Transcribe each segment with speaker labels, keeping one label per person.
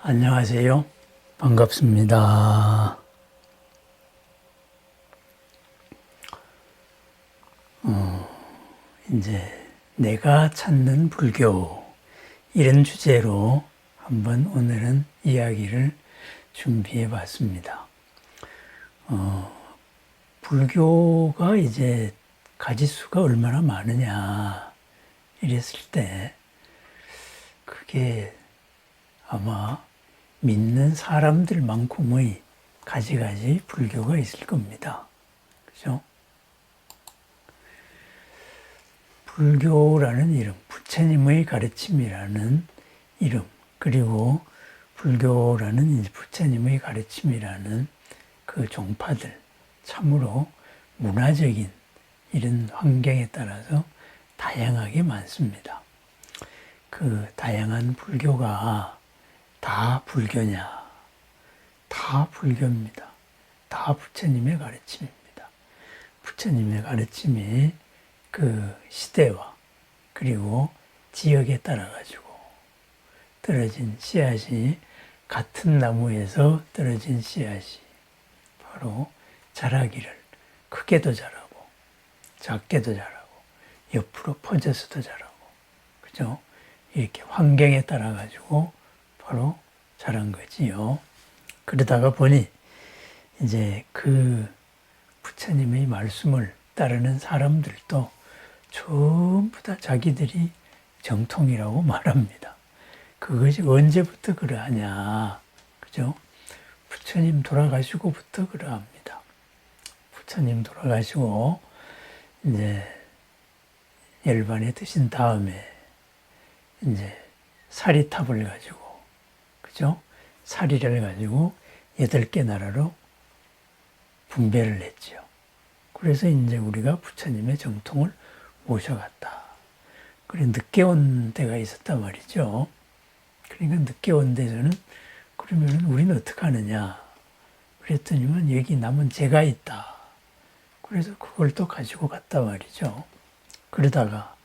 Speaker 1: 안녕하세요. 반갑습니다. 이제 내가 찾는 불교 이런 주제로 한번 오늘은 이야기를 준비해 봤습니다. 불교가 이제 가지수가 얼마나 많으냐 이랬을 때 그게 아마 믿는 사람들만큼의 가지가지 불교가 있을 겁니다. 그죠? 불교라는 이름, 부처님의 가르침이라는 이름, 그리고 불교라는 부처님의 가르침이라는 그 종파들, 참으로 문화적인 이런 환경에 따라서 다양하게 많습니다. 그 다양한 불교가 다 불교냐? 다 불교입니다. 다 부처님의 가르침입니다. 부처님의 가르침이 그 시대와 그리고 지역에 따라 가지고 떨어진 씨앗이 같은 나무에서 떨어진 씨앗이 바로 자라기를 크게도 자라고 작게도 자라고 옆으로 퍼져서도 자라고 그죠? 이렇게 환경에 따라 가지고 바로 자란 거지요. 그러다가 보니 이제 그 부처님의 말씀을 따르는 사람들도 전부 다 자기들이 정통이라고 말합니다. 그것이 언제부터 그러하냐, 그죠? 부처님 돌아가시고부터 그러합니다. 부처님 돌아가시고 이제 열반에 드신 다음에 이제 사리탑을 가지고 그죠? 사리를 가지고 8개 나라로 분배를 했죠. 그래서 이제 우리가 부처님의 정통을 모셔갔다. 그래 늦게 온 때가 있었단 말이죠. 그러니까 늦게 온 데서는 그러면 우리는 어떻게 하느냐? 그랬더니만 여기 남은 재가 있다. 그래서 그걸 또 가지고 갔단 말이죠. 그러다가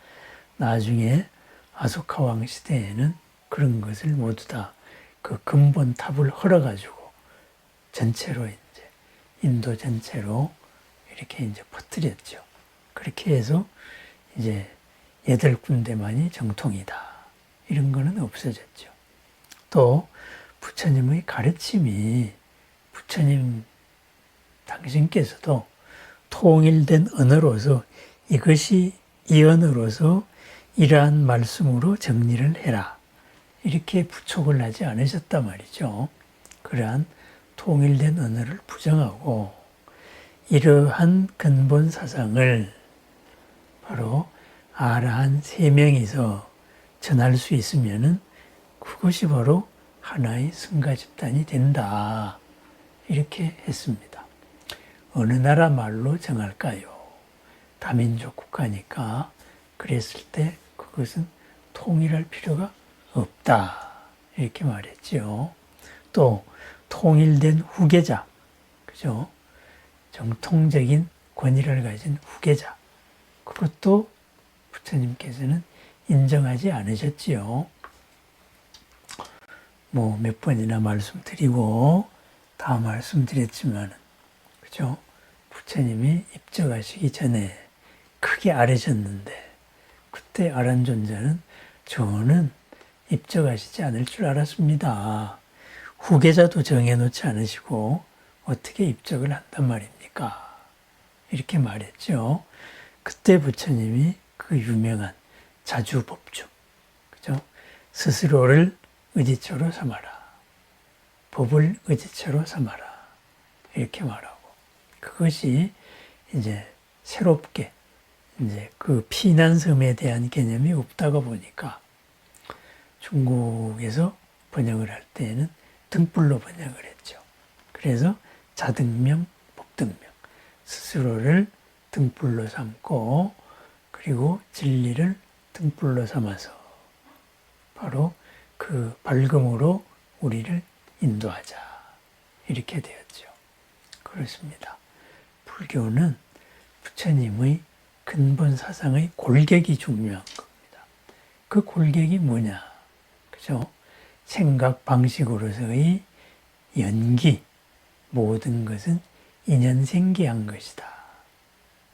Speaker 1: 나중에 아소카 왕 시대에는 그런 것을 모두 다 그 근본 탑을 헐어가지고 전체로 이제 인도 전체로 이렇게 이제 퍼뜨렸죠. 그렇게 해서 이제 8군데만이 정통이다. 이런 거는 없어졌죠. 또 부처님의 가르침이 부처님 당신께서도 통일된 언어로서 이것이 이 언어로서 이러한 말씀으로 정리를 해라. 이렇게 부촉을 하지 않으셨단 말이죠. 그러한 통일된 언어를 부정하고 이러한 근본 사상을 바로 아라한 3명이서 전할 수 있으면은 그것이 바로 하나의 승가 집단이 된다. 이렇게 했습니다. 어느 나라 말로 정할까요? 다민족 국가니까 그랬을 때 그것은 통일할 필요가 없다. 이렇게 말했죠. 또 통일된 후계자, 그죠? 정통적인 권위를 가진 후계자, 그것도 부처님께서는 인정하지 않으셨지요. 뭐 몇 번이나 말씀드리고 다 말씀드렸지만, 그죠? 부처님이 입적하시기 전에 크게 아뢰셨는데 그때 아란 존자는 저는 입적하시지 않을 줄 알았습니다. 후계자도 정해놓지 않으시고 어떻게 입적을 한단 말입니까? 이렇게 말했죠. 그때 부처님이 그 유명한 자주법주, 그죠? 스스로를 의지처로 삼아라. 법을 의지처로 삼아라. 이렇게 말하고 그것이 이제 새롭게 이제 그 피난섬에 대한 개념이 없다가 보니까 중국에서 번역을 할 때에는 등불로 번역을 했죠. 그래서 자등명, 법등명, 스스로를 등불로 삼고 그리고 진리를 등불로 삼아서 바로 그 밝음으로 우리를 인도하자. 이렇게 되었죠. 그렇습니다. 불교는 부처님의 근본 사상의 골격이 중요한 겁니다. 그 골격이 뭐냐? 그죠? 생각 방식으로서의 연기, 모든 것은 인연생기한 것이다.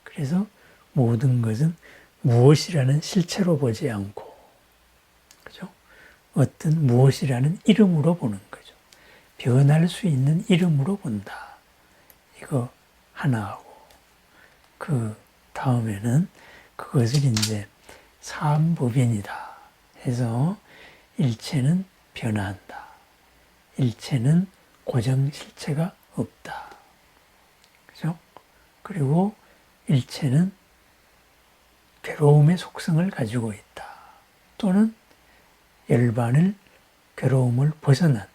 Speaker 1: 그래서 모든 것은 무엇이라는 실체로 보지 않고, 그죠? 어떤 무엇이라는 이름으로 보는 거죠. 변할 수 있는 이름으로 본다. 이거 하나하고, 그 다음에는 그것을 이제 삼법인이다 해서 일체는 변화한다. 일체는 고정 실체가 없다. 그죠? 그리고 일체는 괴로움의 속성을 가지고 있다. 또는 열반을 괴로움을 벗어난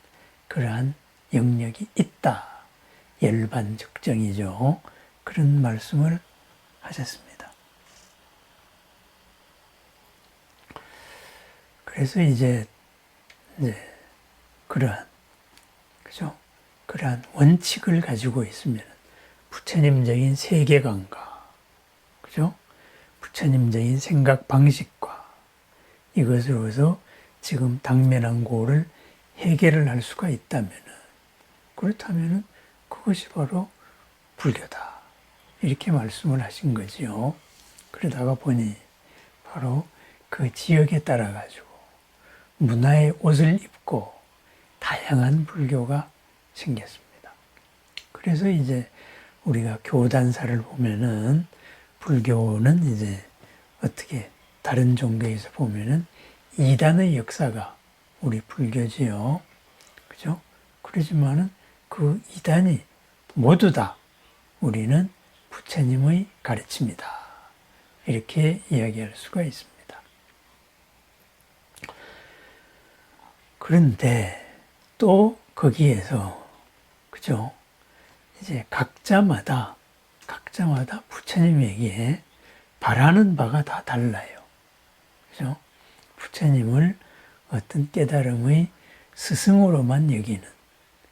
Speaker 1: 그러한 영역이 있다. 열반적정이죠. 그런 말씀을 하셨습니다. 그래서 이제 그러한, 그죠? 그러한 원칙을 가지고 있으면 부처님적인 세계관과, 그죠? 부처님적인 생각 방식과 이것으로서 지금 당면한 고를 해결을 할 수가 있다면, 그렇다면 그것이 바로 불교다. 이렇게 말씀을 하신 거지요. 그러다가 보니 바로 그 지역에 따라 가지고 문화의 옷을 입고 다양한 불교가 생겼습니다. 그래서 이제 우리가 교단사를 보면은 불교는 이제 어떻게 다른 종교에서 보면은 이단의 역사가 우리 불교지요. 그죠? 그러지만은 그 이단이 모두 다 우리는 부처님의 가르침이다. 이렇게 이야기할 수가 있습니다. 그런데 또 거기에서, 그죠? 이제 각자마다 부처님에게 바라는 바가 다 달라요. 그죠? 부처님을 어떤 깨달음의 스승으로만 여기는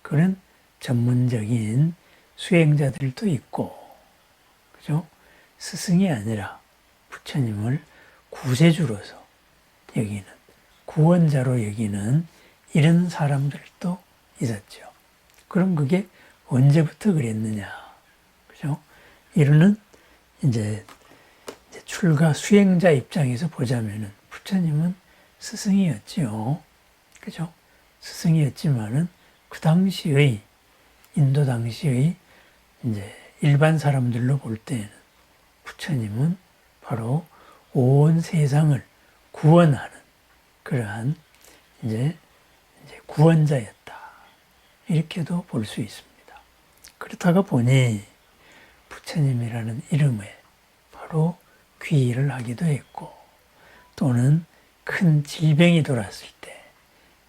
Speaker 1: 그런 전문적인 수행자들도 있고, 그죠? 스승이 아니라 부처님을 구세주로서 여기는, 구원자로 여기는 이런 사람들도 있었죠. 그럼 그게 언제부터 그랬느냐? 그죠? 이거는 이제 출가 수행자 입장에서 보자면은 부처님은 스승이었지요. 그죠? 스승이었지만은 그 당시의, 인도 당시의 이제 일반 사람들로 볼 때에는 부처님은 바로 온 세상을 구원하는 그러한 이제 구원자였다. 이렇게도 볼 수 있습니다. 그렇다가 보니 부처님이라는 이름에 바로 귀의를 하기도 했고, 또는 큰 질병이 돌았을 때,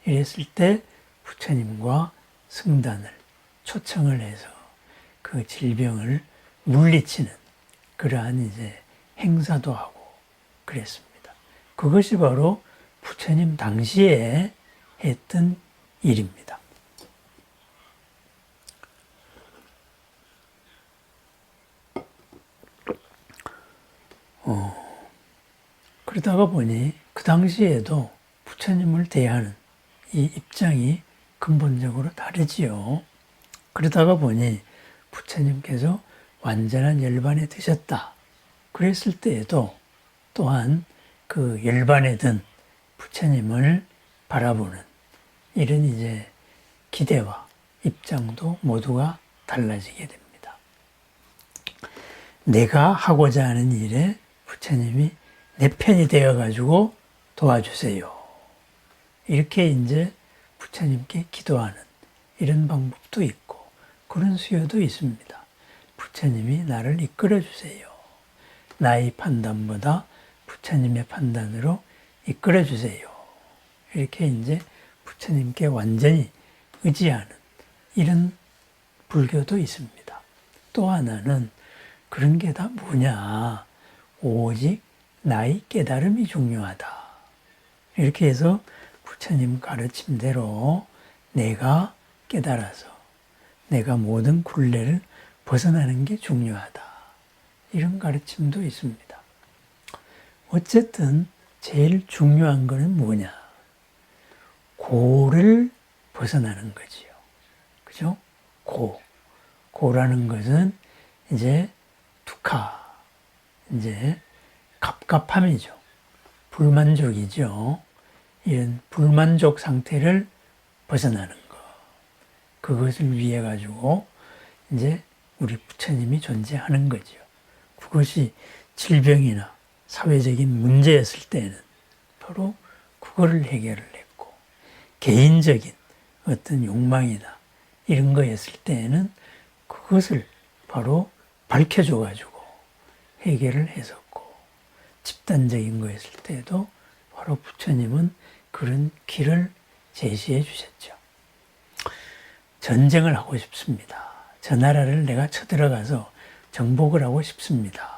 Speaker 1: 이랬을 때 부처님과 승단을 초청을 해서 그 질병을 물리치는 그러한 이제 행사도 하고 그랬습니다. 그것이 바로 부처님 당시에 했던 일입니다. 그러다가 보니 그 당시에도 부처님을 대하는 이 입장이 근본적으로 다르지요. 그러다가 보니 부처님께서 완전한 열반에 드셨다. 그랬을 때에도 또한 그 열반에 든 부처님을 바라보는 이런 이제 기대와 입장도 모두가 달라지게 됩니다. 내가 하고자 하는 일에 부처님이 내 편이 되어가지고 도와주세요. 이렇게 이제 부처님께 기도하는 이런 방법도 있고, 그런 수요도 있습니다. 부처님이 나를 이끌어 주세요. 나의 판단보다 부처님의 판단으로 이끌어 주세요. 이렇게 이제 부처님께 완전히 의지하는 이런 불교도 있습니다. 또 하나는 그런 게 다 뭐냐? 오직 나의 깨달음이 중요하다. 이렇게 해서 부처님 가르침대로 내가 깨달아서 내가 모든 굴레를 벗어나는 게 중요하다. 이런 가르침도 있습니다. 어쨌든 제일 중요한 것은 뭐냐? 고를 벗어나는 거지요. 그죠? 고라는 것은 이제 두카, 이제 갑갑함이죠. 불만족이죠. 이런 불만족 상태를 벗어나는 것. 그것을 위해 가지고 이제 우리 부처님이 존재하는 거죠. 그것이 질병이나 사회적인 문제였을 때는 바로 그거를 해결을 했고, 개인적인 어떤 욕망이나 이런 거였을 때에는 그것을 바로 밝혀줘 가지고 해결을 했었고, 집단적인 거였을 때도 바로 부처님은 그런 길을 제시해 주셨죠. 전쟁을 하고 싶습니다. 저 나라를 내가 쳐들어가서 정복을 하고 싶습니다.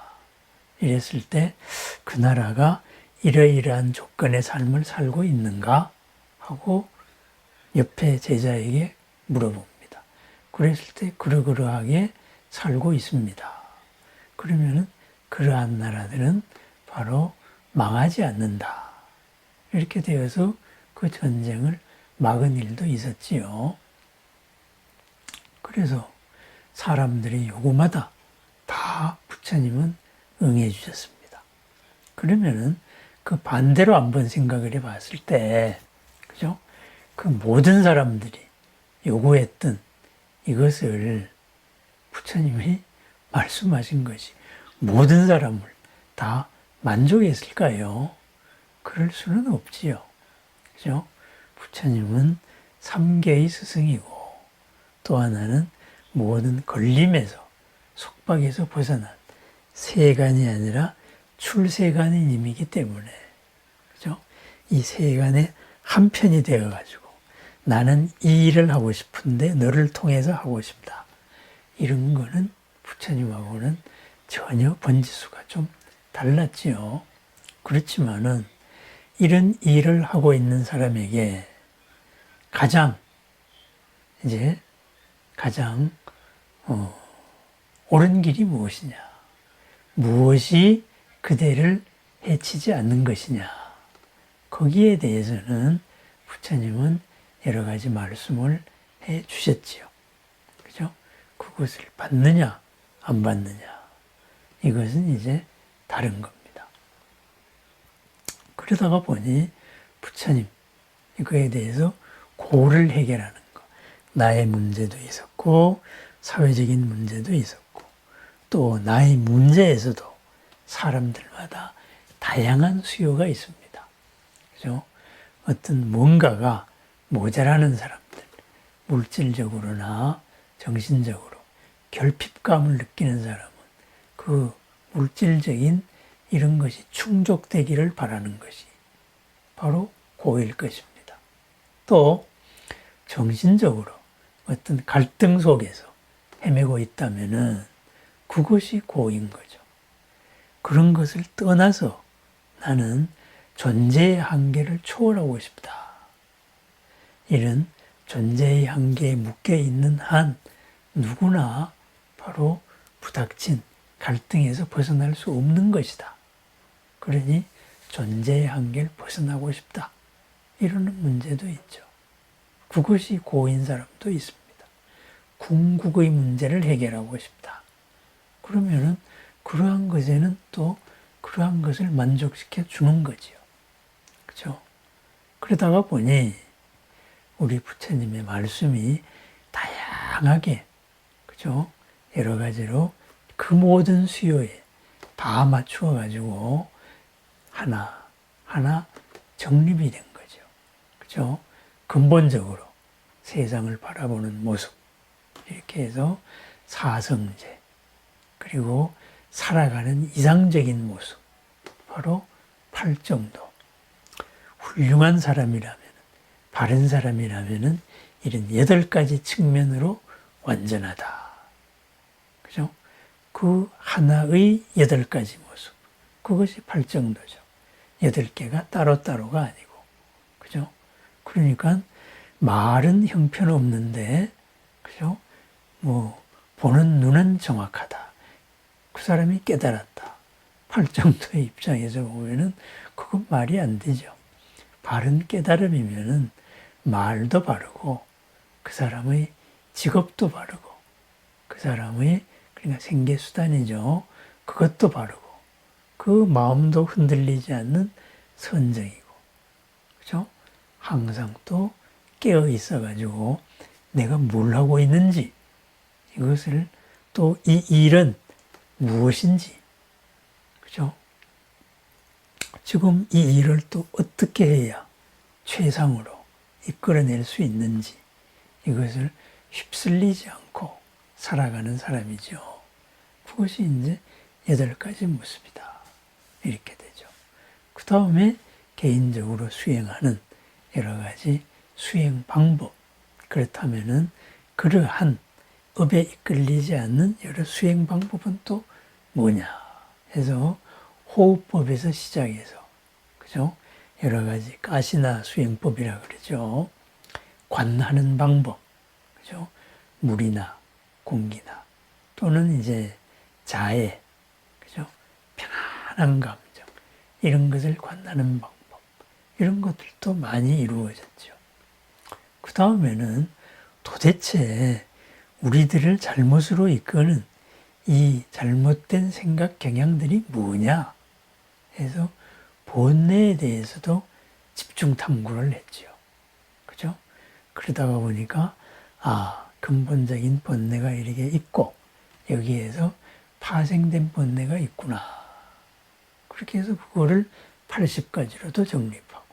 Speaker 1: 이랬을 때 그 나라가 이러이러한 조건의 삶을 살고 있는가 하고 옆에 제자에게 물어봅니다. 그랬을 때 그러그러하게 살고 있습니다. 그러면은 그러한 나라들은 바로 망하지 않는다. 이렇게 되어서 그 전쟁을 막은 일도 있었지요. 그래서 사람들의 요구마다 다 부처님은 응해 주셨습니다. 그러면은 그 반대로 한번 생각을 해 봤을 때, 그죠? 그 모든 사람들이 요구했던 이것을 부처님이 말씀하신 것이 모든 사람을 다 만족했을까요? 그럴 수는 없지요. 그죠? 부처님은 삼계의 스승이고, 또 하나는 모든 걸림에서, 속박에서 벗어난 세간이 아니라 출세간의 님이기 때문에, 그죠? 이 세간의 한 편이 되어가지고, 나는 이 일을 하고 싶은데 너를 통해서 하고 싶다. 이런 거는 부처님하고는 전혀 번지수가 좀 달랐지요. 그렇지만은 이런 일을 하고 있는 사람에게 가장 옳은 길이 무엇이냐? 무엇이 그대를 해치지 않는 것이냐? 거기에 대해서는 부처님은 여러 가지 말씀을 해 주셨지요. 그죠? 그것을 받느냐, 안 받느냐. 이것은 이제 다른 겁니다. 그러다가 보니 부처님, 이거에 대해서 고를 해결하는 것. 나의 문제도 있었고, 사회적인 문제도 있었고, 또 나의 문제에서도 사람들마다 다양한 수요가 있습니다. 그죠? 어떤 뭔가가 모자라는 사람들, 물질적으로나 정신적으로 결핍감을 느끼는 사람은 그 물질적인 이런 것이 충족되기를 바라는 것이 바로 고일 것입니다. 또 정신적으로 어떤 갈등 속에서 헤매고 있다면은 그것이 고인 거죠. 그런 것을 떠나서 나는 존재의 한계를 초월하고 싶다. 이런 존재의 한계에 묶여 있는 한 누구나 바로 부닥친 갈등에서 벗어날 수 없는 것이다. 그러니 존재의 한계를 벗어나고 싶다. 이러는 문제도 있죠. 그것이 고인 사람도 있습니다. 궁극의 문제를 해결하고 싶다. 그러면은 그러한 것에는 또 그러한 것을 만족시켜 주는 거지요. 그죠? 그러다가 보니 우리 부처님의 말씀이 다양하게, 그죠? 여러 가지로 그 모든 수요에 다 맞추어 가지고 하나 정립이 된 거죠. 그죠? 근본적으로 세상을 바라보는 모습, 이렇게 해서 사성제, 그리고 살아가는 이상적인 모습, 바로 팔정도. 훌륭한 사람이라면, 바른 사람이라면 이런 8가지 측면으로 완전하다. 그죠? 그 하나의 8가지 모습, 그것이 팔정도죠. 8개가 따로따로가 아니고, 그죠? 그러니까 말은 형편없는데, 그죠? 보는 눈은 정확하다. 그 사람이 깨달았다. 팔정도의 입장에서 보면은 그건 말이 안 되죠. 바른 깨달음이면은 말도 바르고 그 사람의 직업도 바르고 그 사람의 그러니까 생계수단이죠. 그것도 바르고 그 마음도 흔들리지 않는 선정이고 그죠? 항상 또 깨어 있어가지고 내가 뭘 하고 있는지 이것을 또 이 일은 무엇인지 그죠? 지금 이 일을 또 어떻게 해야 최상으로 이끌어낼 수 있는지 이것을 휩쓸리지 않고 살아가는 사람이죠. 그것이 이제 8가지 모습이다. 이렇게 되죠. 그 다음에 개인적으로 수행하는 여러 가지 수행 방법. 그렇다면은 그러한 업에 이끌리지 않는 여러 수행 방법은 또 뭐냐 해서 호흡법에서 시작해서 그죠? 여러 가지 가시나 수행법이라 그러죠. 관하는 방법, 그죠? 물이나 공기나 또는 이제 자애, 그죠? 편안한 감정 이런 것을 관하는 방법 이런 것들도 많이 이루어졌죠. 그 다음에는 도대체 우리들을 잘못으로 이끄는 이 잘못된 생각 경향들이 뭐냐 해서 본뇌에 대해서도 집중 탐구를 했죠. 그죠? 그러다가 보니까 근본적인 본뇌가 이렇게 있고 여기에서 파생된 본뇌가 있구나. 그렇게 해서 그거를 80가지로도 정립하고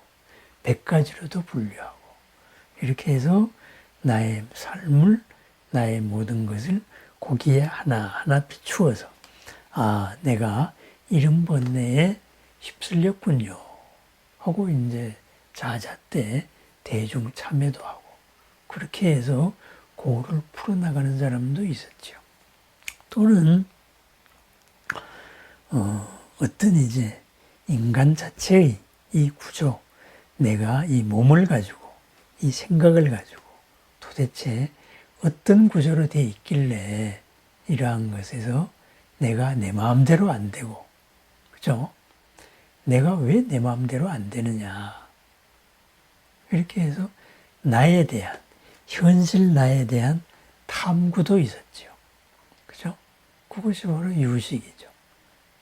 Speaker 1: 100가지로도 분류하고 이렇게 해서 나의 삶을 나의 모든 것을 거기에 하나하나 비추어서 내가 이런 번뇌에 휩쓸렸군요 하고 이제 자자때 대중 참여도 하고 그렇게 해서 그거를 풀어나가는 사람도 있었죠. 또는 어떤 이제 인간 자체의 이 구조, 내가 이 몸을 가지고 이 생각을 가지고 도대체 어떤 구조로 되어 있길래 이러한 것에서 내가 내 마음대로 안 되고 그죠? 내가 왜 내 마음대로 안 되느냐 이렇게 해서 나에 대한 현실 나에 대한 탐구도 있었죠. 그죠? 그것이 바로 유식이죠.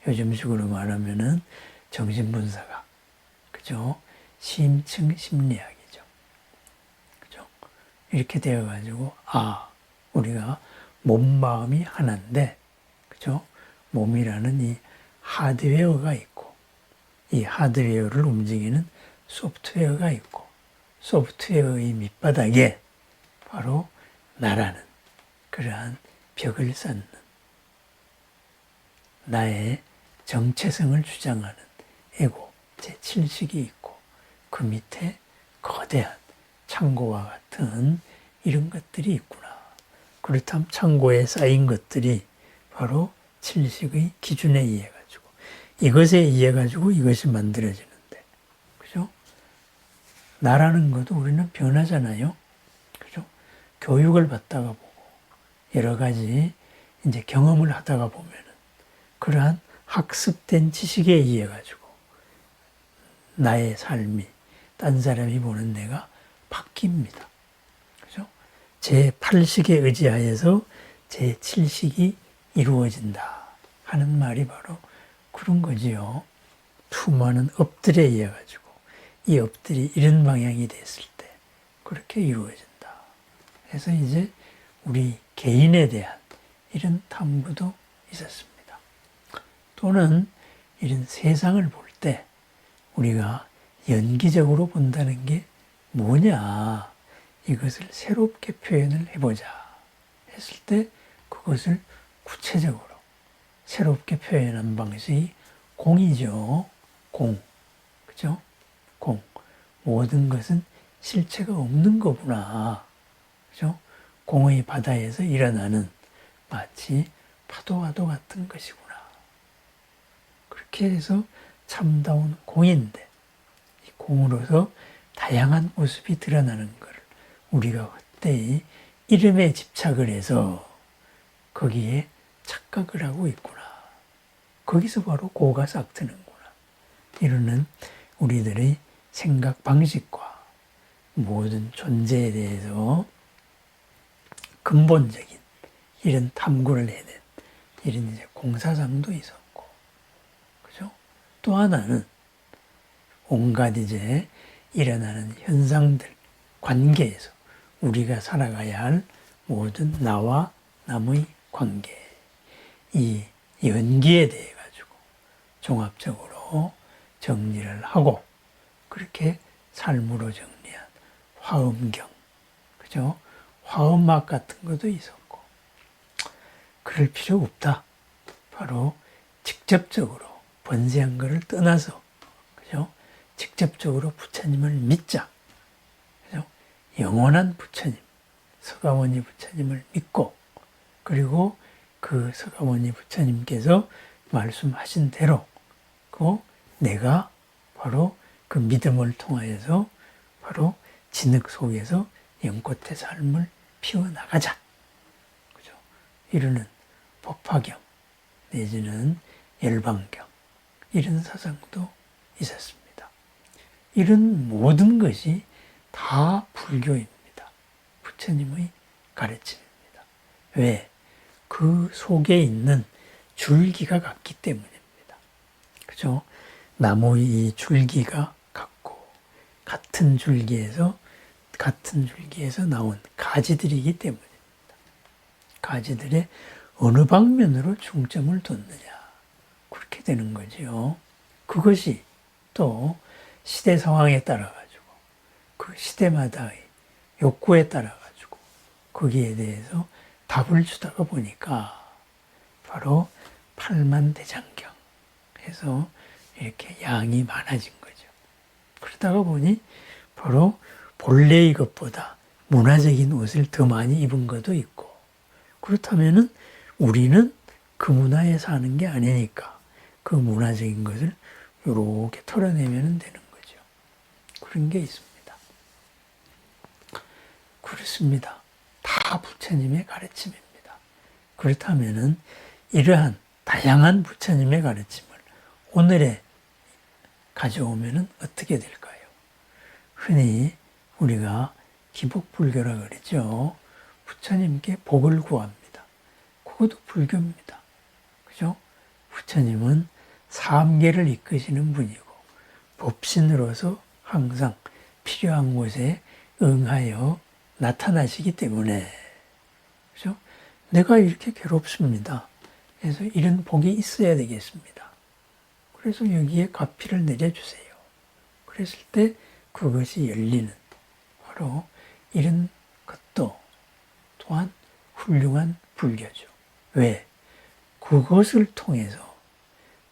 Speaker 1: 요즘식으로 말하면은 정신분석학, 그죠? 심층 심리학이죠. 그죠? 이렇게 되어가지고, 우리가 몸, 마음이 하나인데, 그죠? 몸이라는 이 하드웨어가 있고, 이 하드웨어를 움직이는 소프트웨어가 있고, 소프트웨어의 밑바닥에 바로 나라는 그러한 벽을 쌓는 나의 정체성을 주장하는 에고, 제7식이 있고 그 밑에 거대한 창고와 같은 이런 것들이 있구나. 그렇다면 창고에 쌓인 것들이 바로 7식의 기준에 의해 가지고 이것에 의해 가지고 이것이 만들어지는데 그죠? 나라는 것도 우리는 변하잖아요. 그죠? 교육을 받다가 보고 여러 가지 이제 경험을 하다가 보면은 그러한 학습된 지식에 의해 가지고 나의 삶이 딴 사람이 보는 내가 바뀝니다. 그죠? 제8식에 의지하여서 제7식이 이루어진다 하는 말이 바로 그런 거지요. 수많은 업들에 의해 가지고 이 업들이 이런 방향이 됐을 때 그렇게 이루어진다. 그래서 이제 우리 개인에 대한 이런 탐구도 있었습니다. 또는 이런 세상을 볼 때 우리가 연기적으로 본다는 게 뭐냐 이것을 새롭게 표현을 해보자 했을 때 그것을 구체적으로 새롭게 표현한 방식이 공이죠. 공. 그죠? 공. 모든 것은 실체가 없는 거구나. 그죠? 공의 바다에서 일어나는 마치 파도와도 같은 것이구나. 그렇게 해서 참다운 공인데 이 공으로서 다양한 모습이 드러나는 것을 우리가 그때의 이름에 집착을 해서 거기에 착각을 하고 있구나. 거기서 바로 고가 싹트는구나. 이러는 우리들의 생각 방식과 모든 존재에 대해서 근본적인 이런 탐구를 해낸 이런 이제 공사상도 있었고, 그죠? 또 하나는 온갖 이제 일어나는 현상들, 관계에서 우리가 살아가야 할 모든 나와 남의 관계, 이 연기에 대해 가지고 종합적으로 정리를 하고 그렇게 삶으로 정리한 화엄경, 그죠? 화엄학 같은 것도 있었고, 그럴 필요 없다. 바로 직접적으로 번세한 것을 떠나서, 그죠? 직접적으로 부처님을 믿자. 그죠? 영원한 부처님, 서가모니 부처님을 믿고, 그리고 그 서가모니 부처님께서 말씀하신 대로, 내가 바로 그 믿음을 통하여서 바로 진흙 속에서 연꽃의 삶을 피워나가자. 그죠? 이르는 법화경, 내지는 열방경, 이런 사상도 있었습니다. 이런 모든 것이 다 불교입니다. 부처님의 가르침입니다. 왜? 그 속에 있는 줄기가 같기 때문입니다. 그죠? 나무의 이 줄기가 같고, 같은 줄기에서 나온 가지들이기 때문입니다. 가지들의 어느 방면으로 중점을 뒀느냐. 그렇게 되는 거죠. 그것이 또 시대 상황에 따라가지고, 그 시대마다의 욕구에 따라가지고, 거기에 대해서 답을 주다가 보니까 바로 팔만대장경 해서 이렇게 양이 많아진 거죠. 그러다가 보니 바로 본래의 것보다 문화적인 옷을 더 많이 입은 것도 있고, 그렇다면은 우리는 그 문화에 사는 게 아니니까 그 문화적인 것을 이렇게 털어내면 되는 거죠. 그런 게 있습니다. 그렇습니다. 다 부처님의 가르침입니다. 그렇다면은 이러한 다양한 부처님의 가르침을 오늘에 가져오면은 어떻게 될까요? 흔히 우리가 기복불교라 그러죠. 부처님께 복을 구합니다. 그것도 불교입니다. 그죠? 부처님은 삼계를 이끄시는 분이고 법신으로서 항상 필요한 곳에 응하여 나타나시기 때문에, 그죠? 내가 이렇게 괴롭습니다. 그래서 이런 복이 있어야 되겠습니다. 그래서 여기에 가피를 내려주세요. 그랬을 때 그것이 열리는 바로 이런 것도 또한 훌륭한 불교죠. 왜? 그것을 통해서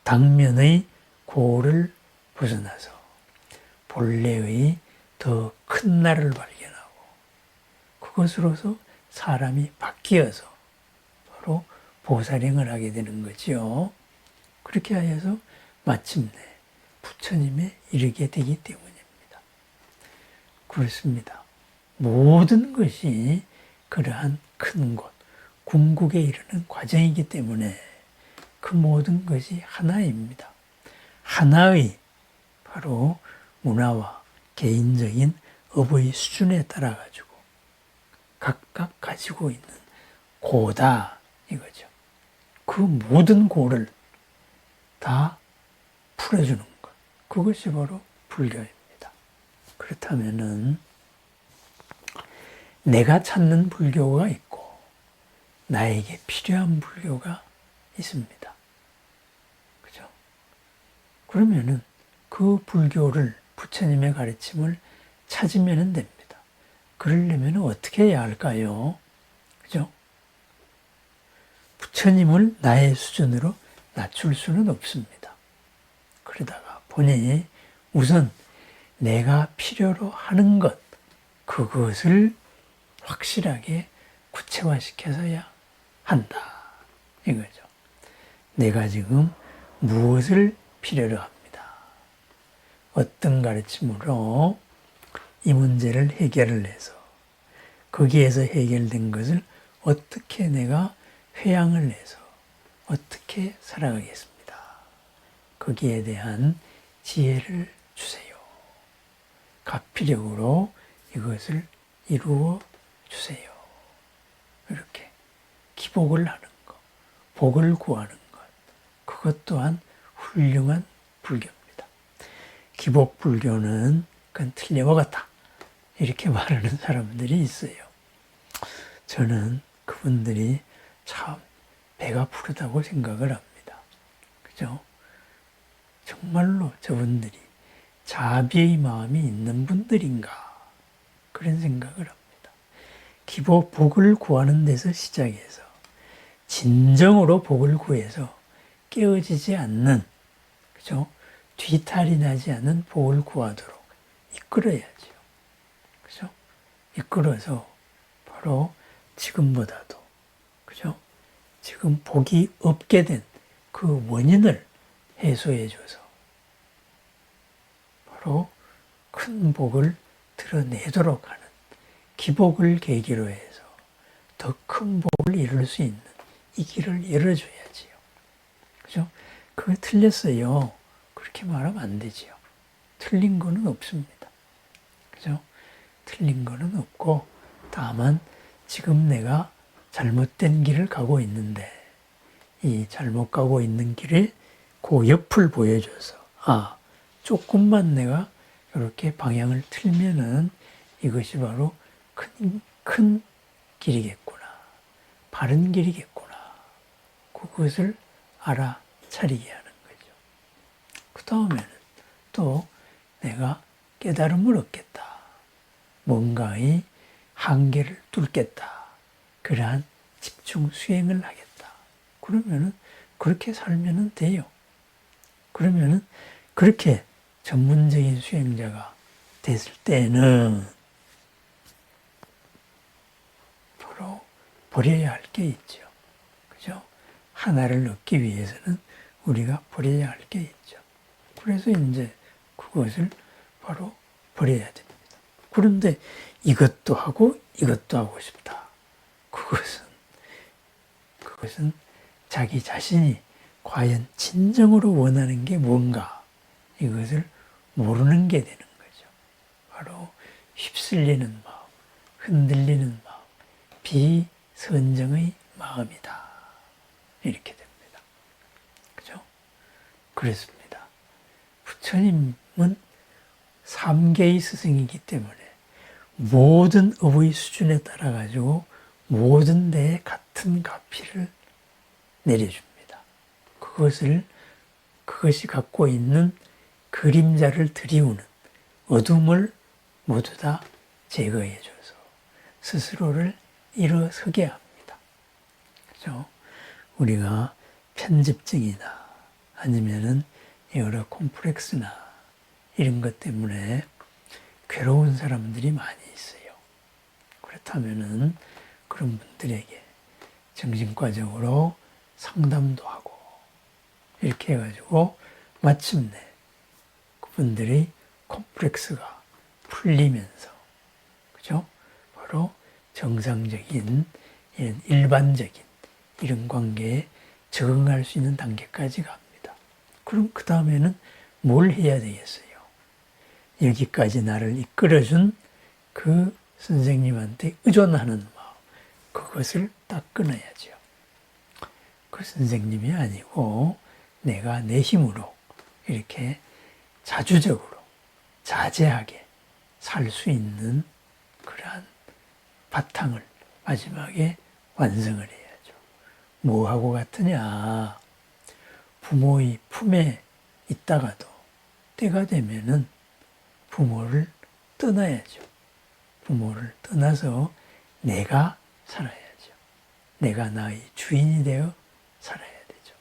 Speaker 1: 당면의 고를 벗어나서 본래의 더 큰 나를 발견하고 그것으로서 사람이 바뀌어서 바로 보살행을 하게 되는 거죠. 그렇게 하여서 마침내 부처님에 이르게 되기 때문입니다. 그렇습니다. 모든 것이 그러한 큰 곳, 궁극에 이르는 과정이기 때문에 그 모든 것이 하나입니다. 하나의 바로 문화와 개인적인 업의 수준에 따라 가지고 각각 가지고 있는 고다 이거죠. 그 모든 고를 다 풀어주는 것. 그것이 바로 불교입니다. 그렇다면은 내가 찾는 불교가 있고 나에게 필요한 불교가 있습니다. 그죠? 그러면은 그 불교를 부처님의 가르침을 찾으면 됩니다. 그러려면 어떻게 해야 할까요? 그죠? 부처님을 나의 수준으로 낮출 수는 없습니다. 그러다가 보니 우선 내가 필요로 하는 것, 그것을 확실하게 구체화시켜서야 한다. 이거죠. 내가 지금 무엇을 필요로 합니다. 어떤 가르침으로 이 문제를 해결을 해서 거기에서 해결된 것을 어떻게 내가 회양을 해서 어떻게 살아가겠습니다. 거기에 대한 지혜를 주세요. 가피력으로 이것을 이루어 주세요. 이렇게 기복을 하는 것, 복을 구하는 것, 그것 또한 훌륭한 불교입니다. 기복 불교는 그건 틀려먹었다 이렇게 말하는 사람들이 있어요. 저는 그분들이 참 배가 부르다고 생각을 합니다. 그죠? 정말로 저분들이 자비의 마음이 있는 분들인가 그런 생각을 합니다. 기복 복을 구하는 데서 시작해서 진정으로 복을 구해서 깨어지지 않는, 그죠? 뒤탈이 나지 않는 복을 구하도록 이끌어야죠. 그죠? 이끌어서 바로 지금보다도, 그죠? 지금 복이 없게 된 그 원인을 해소해줘서 바로 큰 복을 드러내도록 하는 기복을 계기로 해서 더 큰 복을 이룰 수 있는 이 길을 열어줘야지요. 그죠? 그게 틀렸어요. 그렇게 말하면 안 되지요. 틀린 거는 없습니다. 그죠? 틀린 거는 없고, 다만 지금 내가 잘못된 길을 가고 있는데, 이 잘못 가고 있는 길에 그 옆을 보여줘서, 아, 조금만 내가 이렇게 방향을 틀면은 이것이 바로 큰 길이겠구나. 바른 길이겠구나. 그것을 알아차리게 하는 거죠. 그 다음에는 또 내가 깨달음을 얻겠다. 뭔가의 한계를 뚫겠다. 그러한 집중 수행을 하겠다. 그러면은 그렇게 살면은 돼요. 그러면은 그렇게 전문적인 수행자가 됐을 때는 바로 버려야 할 게 있죠. 그죠? 하나를 얻기 위해서는 우리가 버려야 할 게 있죠. 그래서 이제 그것을 바로 버려야 됩니다. 그런데 이것도 하고 이것도 하고 싶다. 그것은 자기 자신이 과연 진정으로 원하는 게 뭔가 이것을 모르는 게 되는 거죠. 바로 휩쓸리는 마음, 흔들리는 마음, 비선정의 마음이다. 이렇게 됩니다. 그죠? 그렇습니다. 부처님은 3계의 스승이기 때문에 모든 업의 수준에 따라 가지고 모든 데에 같은 가피를 내려줍니다. 그것이 갖고 있는 그림자를 들이우는 어둠을 모두 다 제거해줘서 스스로를 일어서게 합니다. 그죠? 우리가 편집증이나 아니면은 여러 콤플렉스나 이런 것 때문에 괴로운 사람들이 많이 있어요. 그렇다면은 그런 분들에게 정신과적으로 상담도 하고 이렇게 해가지고 마침내 그분들의 콤플렉스가 풀리면서, 그죠? 바로 정상적인 이런 일반적인 이런 관계에 적응할 수 있는 단계까지 갑니다. 그럼 그 다음에는 뭘 해야 되겠어요? 여기까지 나를 이끌어준 그 선생님한테 의존하는 마음, 그것을 딱 끊어야죠. 그 선생님이 아니고 내가 내 힘으로 이렇게 자주적으로 자제하게 살 수 있는 그러한 바탕을 마지막에 완성을 해야죠. 뭐하고 같으냐? 부모의 품에 있다가도 때가 되면은 부모를 떠나야죠. 부모를 떠나서 내가 살아야죠. 내가 나의 주인이 되어 살아야 되죠.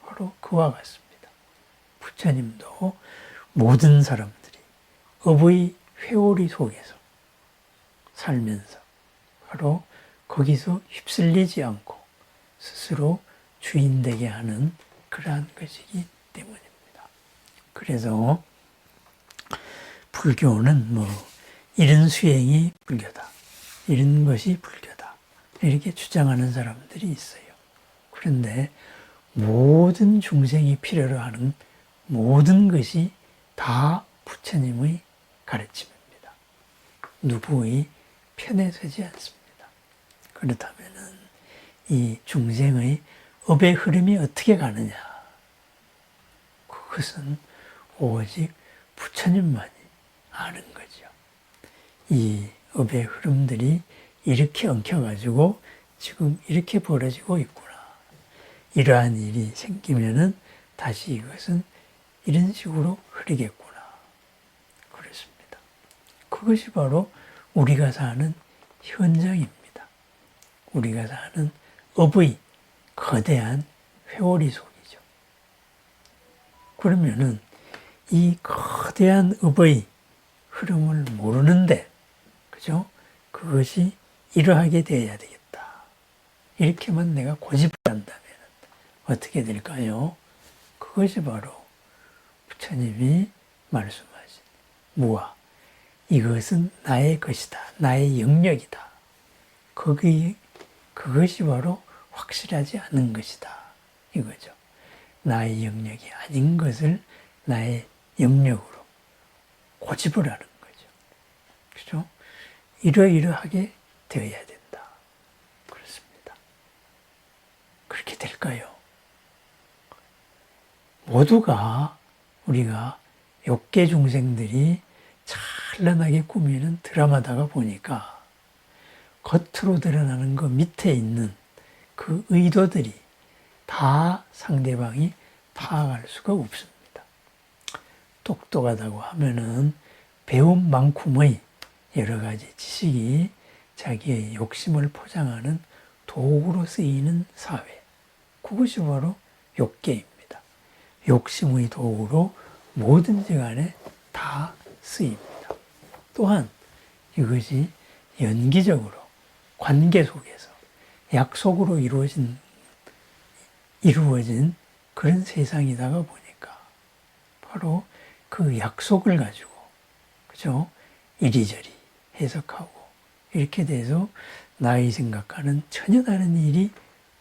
Speaker 1: 바로 그와 같습니다. 부처님도 모든 사람들이 업의 회오리 속에서 살면서 바로 거기서 휩쓸리지 않고 스스로 주인 되게 하는 그러한 것이기 때문입니다. 그래서 불교는 이런 수행이 불교다. 이런 것이 불교다. 이렇게 주장하는 사람들이 있어요. 그런데 모든 중생이 필요로 하는 모든 것이 다 부처님의 가르침입니다. 누구의 편에 서지 않습니다. 그렇다면은 이 중생의 업의 흐름이 어떻게 가느냐? 그것은 오직 부처님만이 아는 거죠. 이 업의 흐름들이 이렇게 엉켜가지고 지금 이렇게 벌어지고 있구나. 이러한 일이 생기면은 다시 이것은 이런 식으로 흐르겠구나. 그렇습니다. 그것이 바로 우리가 사는 현장입니다. 우리가 사는 업의 거대한 회오리 속이죠. 그러면은 이 거대한 업의 흐름을 모르는데, 그죠? 그것이 이러하게 되어야 되겠다. 이렇게만 내가 고집을 한다면 어떻게 될까요? 그것이 바로 부처님이 말씀하신 무아, 이것은 나의 것이다. 나의 영역이다. 그것이 바로 확실하지 않은 것이다. 이거죠. 나의 영역이 아닌 것을 나의 영역으로 고집을 하는 거죠. 그죠? 이러이러하게 되어야 된다. 그렇습니다. 그렇게 될까요? 모두가 우리가 욕계 중생들이 찬란하게 꾸미는 드라마다가 보니까 겉으로 드러나는 그 밑에 있는 그 의도들이 다 상대방이 파악할 수가 없습니다. 똑똑하다고 하면은 배운 만큼의 여러 가지 지식이 자기의 욕심을 포장하는 도구로 쓰이는 사회. 그것이 바로 욕계입니다. 욕심의 도구로 뭐든지 간에 다 쓰입니다. 또한 이것이 연기적으로 관계 속에서 약속으로 이루어진 그런 세상이다가 보니까 바로 그 약속을 가지고, 그죠? 이리저리 해석하고 이렇게 돼서 나의 생각과는 전혀 다른 일이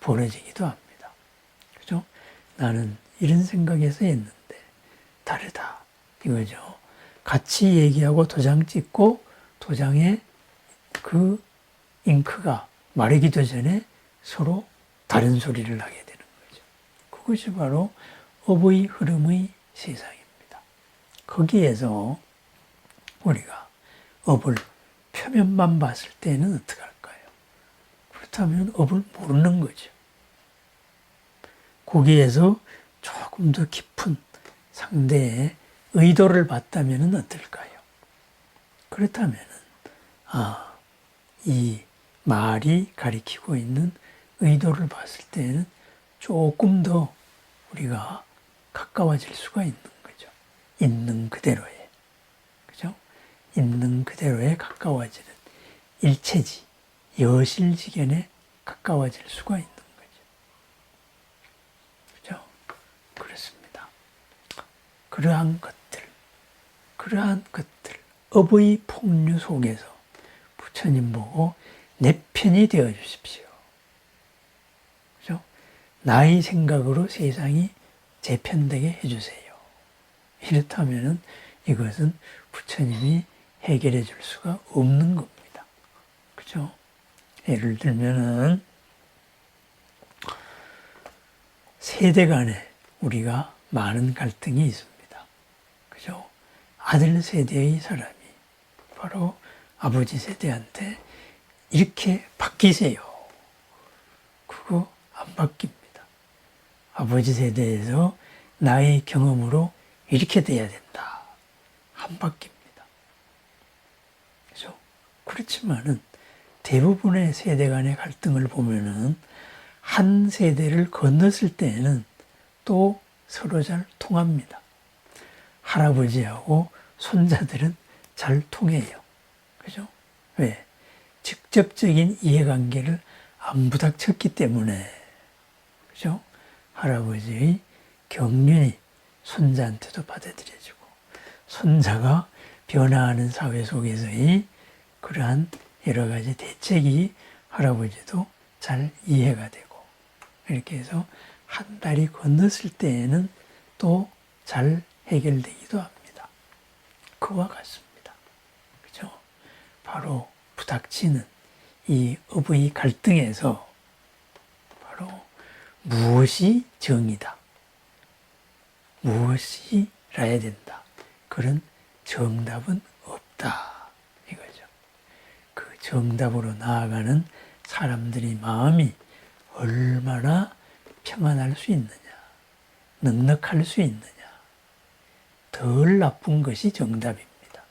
Speaker 1: 벌어지기도 합니다. 그죠? 나는 이런 생각에서 했는데 다르다. 이거죠. 같이 얘기하고 도장 찍고 도장에 그 잉크가 마르기도 전에 서로 다른 소리를 하게 되는 거죠. 그것이 바로 업의 흐름의 세상입니다. 거기에서 우리가 업을 표면만 봤을 때는 어떻게 할까요? 그렇다면 업을 모르는 거죠. 거기에서 조금 더 깊은 상대의 의도를 봤다면 어떨까요? 그렇다면 이 말이 가리키고 있는 의도를 봤을 때는 조금 더 우리가 가까워질 수가 있는 거죠. 있는 그대로에. 그죠? 있는 그대로에 가까워지는 일체지, 여실지견에 가까워질 수가 있는 거죠. 그죠? 그렇습니다. 그러한 것들, 업의 폭류 속에서 부처님 보고 내 편이 되어 주십시오. 그죠? 나의 생각으로 세상이 제 편되게 해주세요. 이렇다면 이것은 부처님이 해결해 줄 수가 없는 겁니다. 그죠? 예를 들면은 세대 간에 우리가 많은 갈등이 있습니다. 그죠? 아들 세대의 사람이 바로 아버지 세대한테 이렇게 바뀌세요. 그거 안 바뀝니다. 아버지 세대에서 나의 경험으로 이렇게 돼야 된다. 안 바뀝니다. 그죠? 그렇지만은 대부분의 세대 간의 갈등을 보면은 한 세대를 건넜을 때에는 또 서로 잘 통합니다. 할아버지하고 손자들은 잘 통해요. 그죠? 왜? 직접적인 이해관계를 안 부닥쳤기 때문에. 그죠? 할아버지의 경륜이 손자한테도 받아들여지고, 손자가 변화하는 사회 속에서의 그러한 여러 가지 대책이 할아버지도 잘 이해가 되고, 이렇게 해서 한 달이 건넜을 때에는 또 잘 해결되기도 합니다. 그와 같습니다. 그죠? 바로 부닥치는 이 업의 갈등에서 바로 무엇이 정이다, 무엇이 라야 된다, 그런 정답은 없다 이거죠. 그 정답으로 나아가는 사람들의 마음이 얼마나 평안할 수 있느냐, 넉넉할 수 있느냐, 덜 나쁜 것이 정답입니다.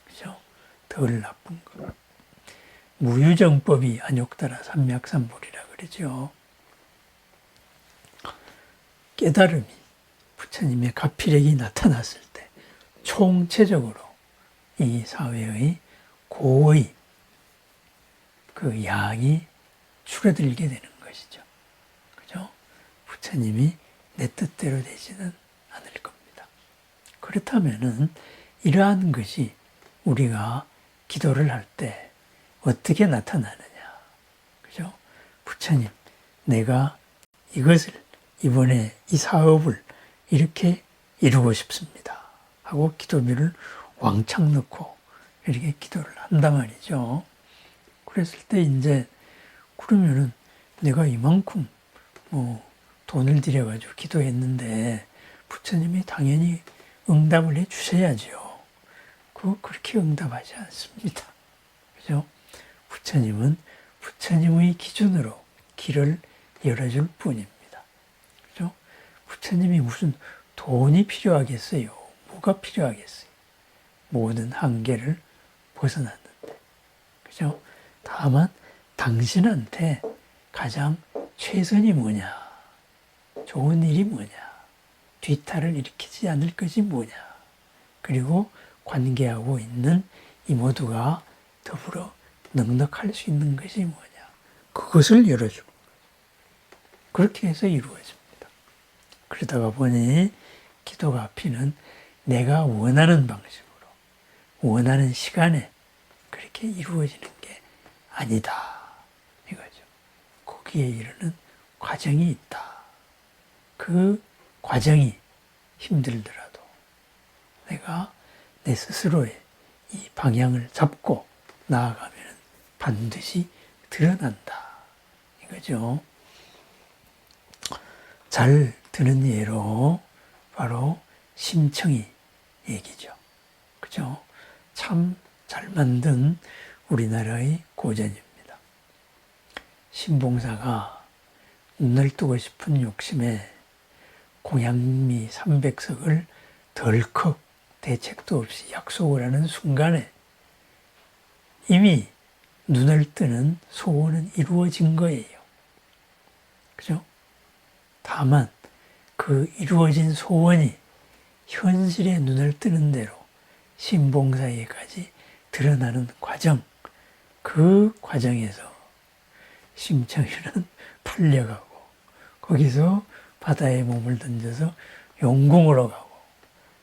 Speaker 1: 그죠? 덜 나쁜 것. 무유정법이 안욕따라 삼맥삼불이라 그러죠. 깨달음이 부처님의 가피력이 나타났을 때 총체적으로 이 사회의 고의 그 양이 줄어들게 되는 것이죠. 그죠? 부처님이 내 뜻대로 되지는 않을 겁니다. 그렇다면은 이러한 것이 우리가 기도를 할 때 어떻게 나타나느냐. 그죠? 부처님, 내가 이것을 이번에 이 사업을 이렇게 이루고 싶습니다. 하고 기도비를 왕창 넣고 이렇게 기도를 한단 말이죠. 그랬을 때 이제 그러면은 내가 이만큼 돈을 들여가지고 기도했는데 부처님이 당연히 응답을 해 주셔야죠. 그렇게 응답하지 않습니다. 그죠? 부처님은 부처님의 기준으로 길을 열어줄 뿐입니다. 그죠? 부처님이 무슨 돈이 필요하겠어요? 뭐가 필요하겠어요? 모든 한계를 벗어났는데. 그죠? 다만 당신한테 가장 최선이 뭐냐? 좋은 일이 뭐냐? 뒤탈을 일으키지 않을 것이 뭐냐? 그리고 관계하고 있는 이 모두가 더불어 넉넉할 수 있는 것이 뭐냐? 그것을 열어주고 그렇게 해서 이루어집니다. 그러다가 보니 기도가 피는 내가 원하는 방식으로 원하는 시간에 그렇게 이루어지는 게 아니다 이거죠. 거기에 이르는 과정이 있다. 그 과정이 힘들더라도 내가 내 스스로의 이 방향을 잡고 나아가면 반드시 드러난다 이거죠. 잘 드는 예로 바로 심청이 얘기죠. 그죠? 참 잘 만든 우리나라의 고전입니다. 신봉사가 눈을 뜨고 싶은 욕심에 공양미 300석을 덜컥 대책도 없이 약속을 하는 순간에 이미 눈을 뜨는 소원은 이루어진 거예요. 그죠? 다만 그 이루어진 소원이 현실에 눈을 뜨는 대로 신봉사에까지 드러나는 과정, 그 과정에서 심청이는 풀려가고 거기서 바다에 몸을 던져서 용궁으로 가고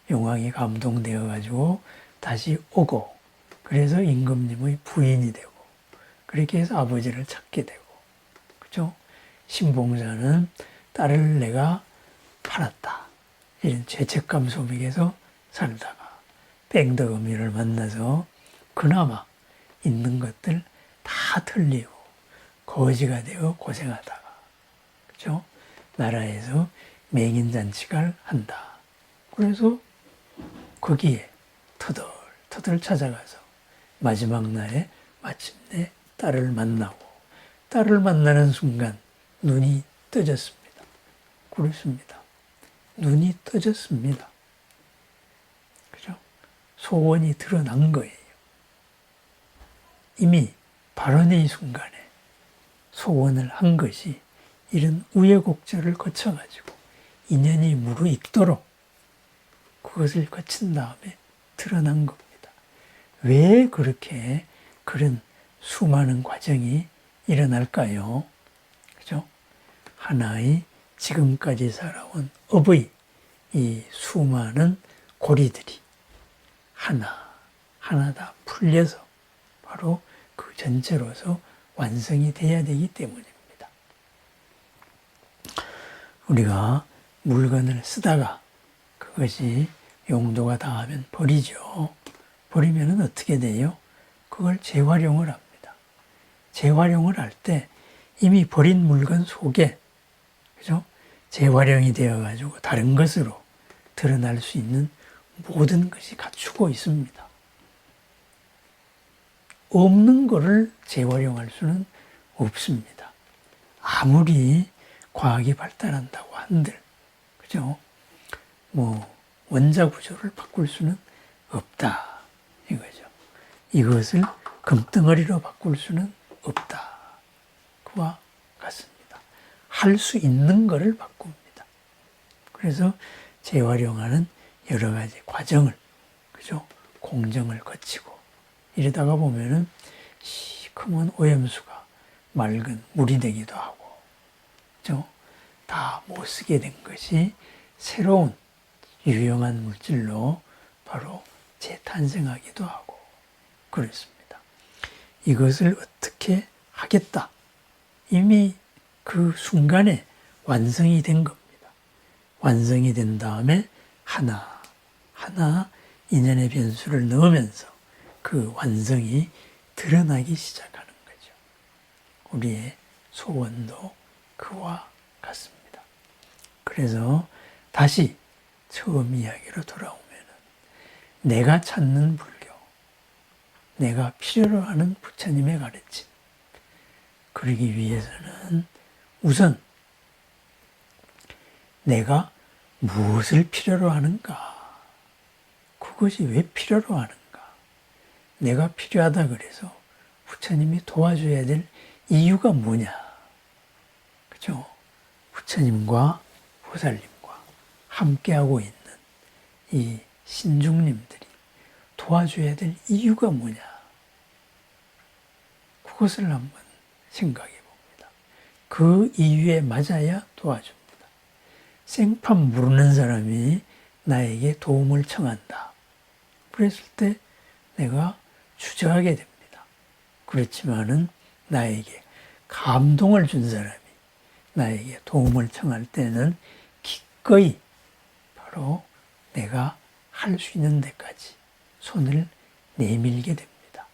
Speaker 1: 용왕이 감동되어 가지고 다시 오고 그래서 임금님의 부인이 되고 그렇게 해서 아버지를 찾게 되고 그죠? 신봉사는 딸을 내가 팔았다 이런 죄책감 속에서 살다가 뺑덕어미를 만나서 그나마 있는 것들 다 틀리고 거지가 되어 고생하다가 그죠? 나라에서 맹인잔치를 한다. 그래서 거기에 터덜 찾아가서 마지막 날에 마침내 딸을 만나고 딸을 만나는 순간 눈이 떠졌습니다. 그렇습니다. 눈이 떠졌습니다. 그죠? 소원이 드러난 거예요. 이미 발언의 순간에 소원을 한 것이 이런 우여곡절을 거쳐가지고 인연이 무르익도록 그것을 거친 다음에 드러난 겁니다. 왜 그렇게 그런 수많은 과정이 일어날까요? 그죠? 하나의 지금까지 살아온 업의 이 수많은 고리들이 하나 다 풀려서 바로 그 전체로서 완성이 돼야 되기 때문입니다. 우리가 물건을 쓰다가 그것이 용도가 다하면 버리죠. 버리면 어떻게 돼요? 그걸 재활용을 합니다. 재활용을 할 때 이미 버린 물건 속에, 그죠? 재활용이 되어가지고 다른 것으로 드러날 수 있는 모든 것이 갖추고 있습니다. 없는 거를 재활용할 수는 없습니다. 아무리 과학이 발달한다고 한들, 그죠? 원자 구조를 바꿀 수는 없다. 이거죠. 이것을 금덩어리로 바꿀 수는 없다. 그와 같습니다. 할 수 있는 거를 바꿉니다. 그래서 재활용하는 여러 가지 과정을, 그죠? 공정을 거치고, 이러다가 보면은 시커먼 오염수가 맑은 물이 되기도 하고, 그죠? 다 못 쓰게 된 것이 새로운 유용한 물질로 바로 재탄생하기도 하고 그렇습니다. 이것을 어떻게 하겠다. 이미 그 순간에 완성이 된 겁니다. 완성이 된 다음에 하나 인연의 변수를 넣으면서 그 완성이 드러나기 시작하는 거죠. 우리의 소원도 그와 같습니다. 그래서 다시 처음 이야기로 돌아오면 내가 찾는 불교, 내가 필요로 하는 부처님의 가르침, 그러기 위해서는 우선 내가 무엇을 필요로 하는가, 그것이 왜 필요로 하는가, 내가 필요하다 그래서 부처님이 도와줘야 될 이유가 뭐냐, 그죠? 부처님과 보살님과 함께하고 있는 이 신중님들이 도와줘야 될 이유가 뭐냐, 그것을 한번 생각해 봅니다. 그 이유에 맞아야 도와줍니다. 생판 모르는 사람이 나에게 도움을 청한다. 그랬을 때 내가 주저하게 됩니다. 그렇지만은 나에게 감동을 준 사람이 나에게 도움을 청할 때는 기꺼이 바로 내가 할 수 있는 데까지 손을 내밀게 됩니다.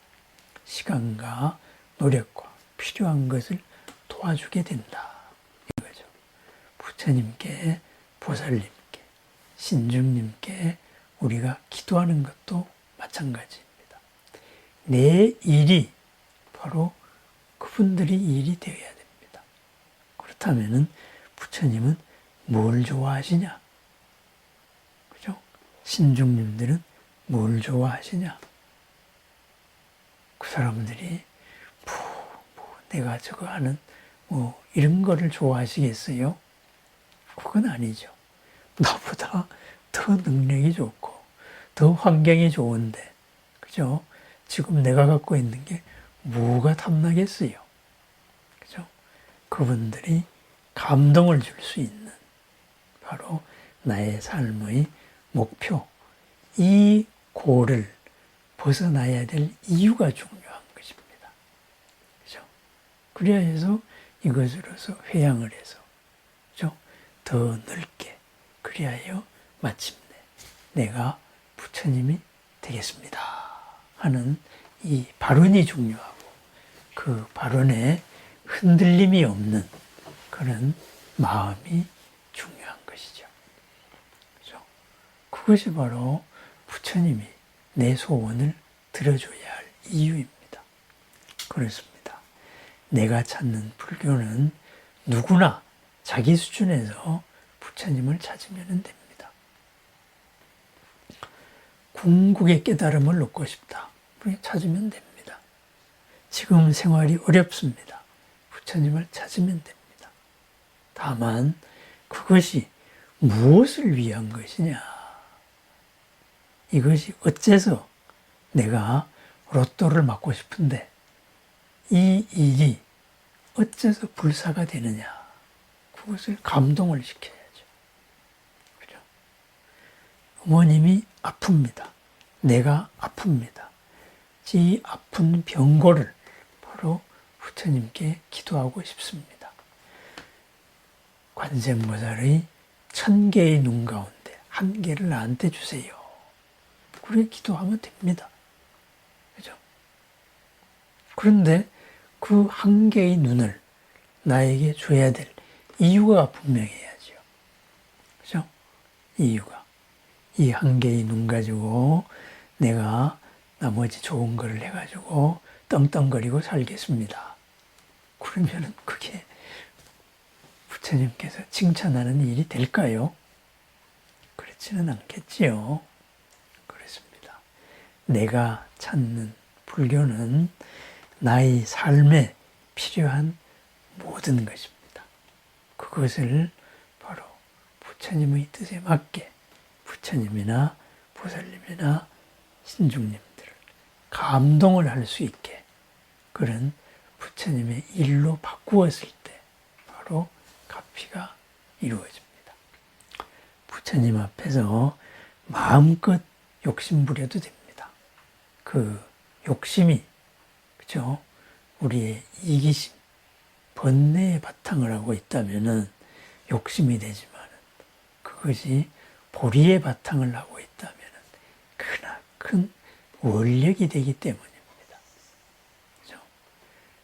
Speaker 1: 시간과 노력과 필요한 것을 도와주게 된다. 이거죠. 부처님께, 보살님께, 신중님께 우리가 기도하는 것도 마찬가지입니다. 내 일이 바로 그분들이 일이 되어야 됩니다. 그렇다면은 부처님은 뭘 좋아하시냐? 그죠? 신중님들은 뭘 좋아하시냐? 그 사람들이 내가 저거 하는 이런 거를 좋아하시겠어요? 그건 아니죠. 나보다 더 능력이 좋고 더 환경이 좋은데, 그죠? 지금 내가 갖고 있는 게 뭐가 탐나겠어요? 그죠? 그분들이 감동을 줄 수 있는 바로 나의 삶의 목표, 이 고를 벗어나야 될 이유가 중요한 것입니다. 그죠? 그래야 해서 이것으로서 회양을 해서, 그죠? 더 넓게, 그래야 해요 마침내 내가 부처님이 되겠습니다 하는 이 발언이 중요하고, 그 발언에 흔들림이 없는 그런 마음이 중요한 것이죠. 그죠? 그것이 바로 부처님이 내 소원을 들어줘야 할 이유입니다. 그렇습니다. 내가 찾는 불교는 누구나 자기 수준에서 부처님을 찾으면 됩니다. 궁극의 깨달음을 얻고 싶다. 찾으면 됩니다. 지금 생활이 어렵습니다. 부처님을 찾으면 됩니다. 다만 그것이 무엇을 위한 것이냐, 이것이 어째서 내가 로또를 맞고 싶은데 이 일이 어째서 불사가 되느냐, 그것을 감동을 시켜야죠. 그죠? 어머님이 아픕니다. 내가 아픕니다. 이 아픈 병고를 바로 부처님께 기도하고 싶습니다. 관세음보살의 1000개의 눈 가운데 1개를 나한테 주세요. 그렇게 기도하면 됩니다. 그죠? 그런데 그 한 개의 눈을 나에게 줘야 될 이유가 분명해야죠. 그죠? 이유가. 이 한 개의 눈 가지고 내가 나머지 좋은 거를 해가지고 떵떵거리고 살겠습니다. 그러면은 그게 부처님께서 칭찬하는 일이 될까요? 그렇지는 않겠지요. 그렇습니다. 내가 찾는 불교는 나의 삶에 필요한 모든 것입니다. 그것을 바로 부처님의 뜻에 맞게 부처님이나 보살님이나 신중님들을 감동을 할 수 있게 그런 부처님의 일로 바꾸었을 때 바로 가피가 이루어집니다. 부처님 앞에서 마음껏 욕심 부려도 됩니다. 그 욕심이 그죠? 우리의 이기심, 번뇌의 바탕을 하고 있다면은 욕심이 되지만 그것이 보리의 바탕을 하고 있다면은 크나큰 원력이 되기 때문입니다. 그죠?